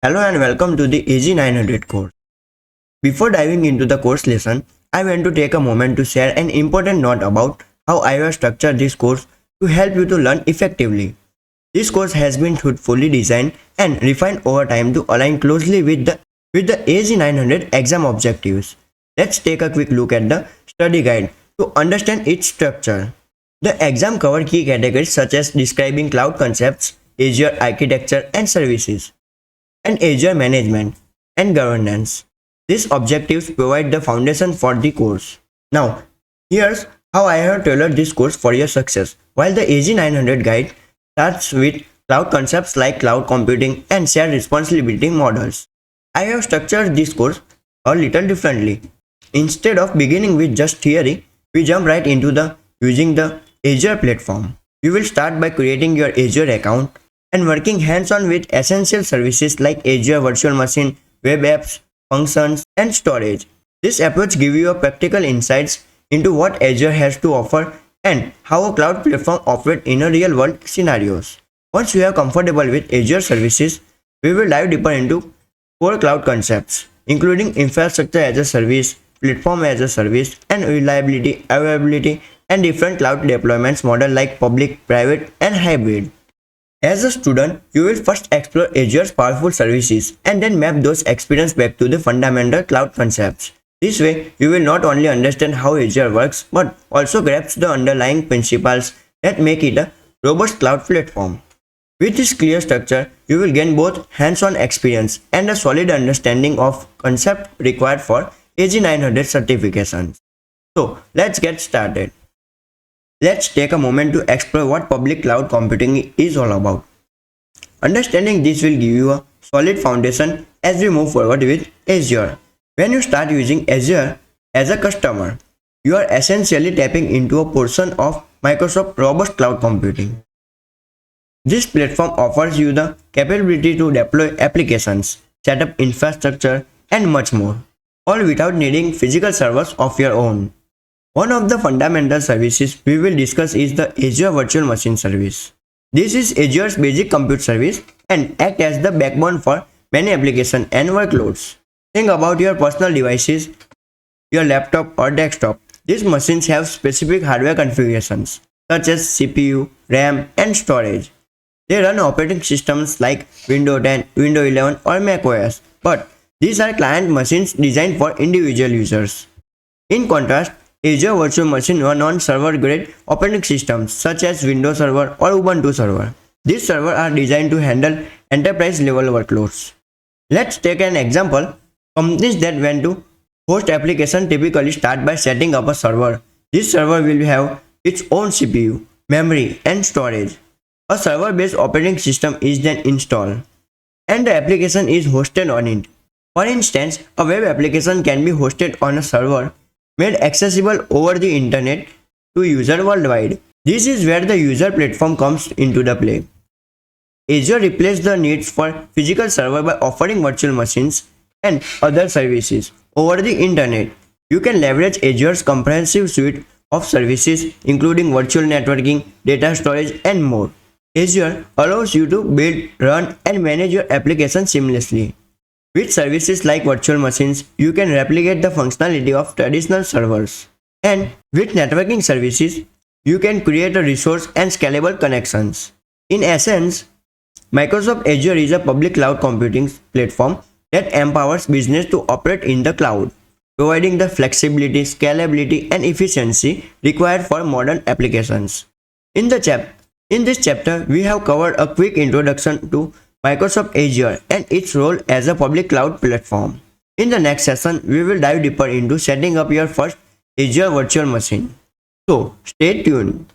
Hello and welcome to the AG900 course. Before diving into the course lesson, I want to take a moment to share an important note about how I have structured this course to help you to learn effectively. This course has been thoughtfully designed and refined over time to align closely with the AG900 exam objectives. Let's take a quick look at the study guide to understand its structure. The exam covers key categories such as describing cloud concepts, Azure architecture and services, and Azure management and governance. These objectives provide the foundation for the course. Now, here's how I have tailored this course for your success. While the AG900 guide starts with cloud concepts like cloud computing and shared responsibility models, I have structured this course a little differently. Instead of beginning with just theory, we jump right into using the Azure platform. You will start by creating your Azure account and working hands-on with essential services like Azure Virtual Machine, web apps, functions, and storage. This approach gives you a practical insights into what Azure has to offer and how a cloud platform operates in a real-world scenarios. Once you are comfortable with Azure services, we will dive deeper into core cloud concepts, including infrastructure as a service, platform as a service, and reliability, availability, and different cloud deployments model like public, private, and hybrid. As a student, you will first explore Azure's powerful services and then map those experiences back to the fundamental cloud concepts. This way, you will not only understand how Azure works, but also grasp the underlying principles that make it a robust cloud platform. With this clear structure, you will gain both hands-on experience and a solid understanding of concepts required for AG900 certifications. So, let's get started. Let's take a moment to explore what public cloud computing is all about. Understanding this will give you a solid foundation as we move forward with Azure. When you start using Azure as a customer, you are essentially tapping into a portion of Microsoft's robust cloud computing. This platform offers you the capability to deploy applications, set up infrastructure, and much more, all without needing physical servers of your own. One of the fundamental services we will discuss is the Azure Virtual Machine service. This is Azure's basic compute service and acts as the backbone for many applications and workloads. Think about your personal devices, your laptop or desktop. These machines have specific hardware configurations such as CPU, RAM, and storage. They run operating systems like Windows 10, Windows 11, or macOS, but these are client machines designed for individual users. In contrast, Azure Virtual Machine run on server-grade operating systems such as Windows Server or Ubuntu Server. These servers are designed to handle enterprise-level workloads. Let's take an example. Companies that want to host applications typically start by setting up a server. This server will have its own CPU, memory, and storage. A server-based operating system is then installed, and the application is hosted on it. For instance, a web application can be hosted on a server made accessible over the internet to users worldwide. This is where the user platform comes into the play. Azure replaced the needs for physical server by offering virtual machines and other services over the internet. You can leverage Azure's comprehensive suite of services including virtual networking, data storage, and more. Azure allows you to build, run, and manage your application seamlessly. With services like virtual machines, you can replicate the functionality of traditional servers. And with networking services, you can create a resource and scalable connections. In essence, Microsoft Azure is a public cloud computing platform that empowers business to operate in the cloud, providing the flexibility, scalability, and efficiency required for modern applications. In this chapter, we have covered a quick introduction to Microsoft Azure and its role as a public cloud platform. In the next session, we will dive deeper into setting up your first Azure virtual machine. So, stay tuned.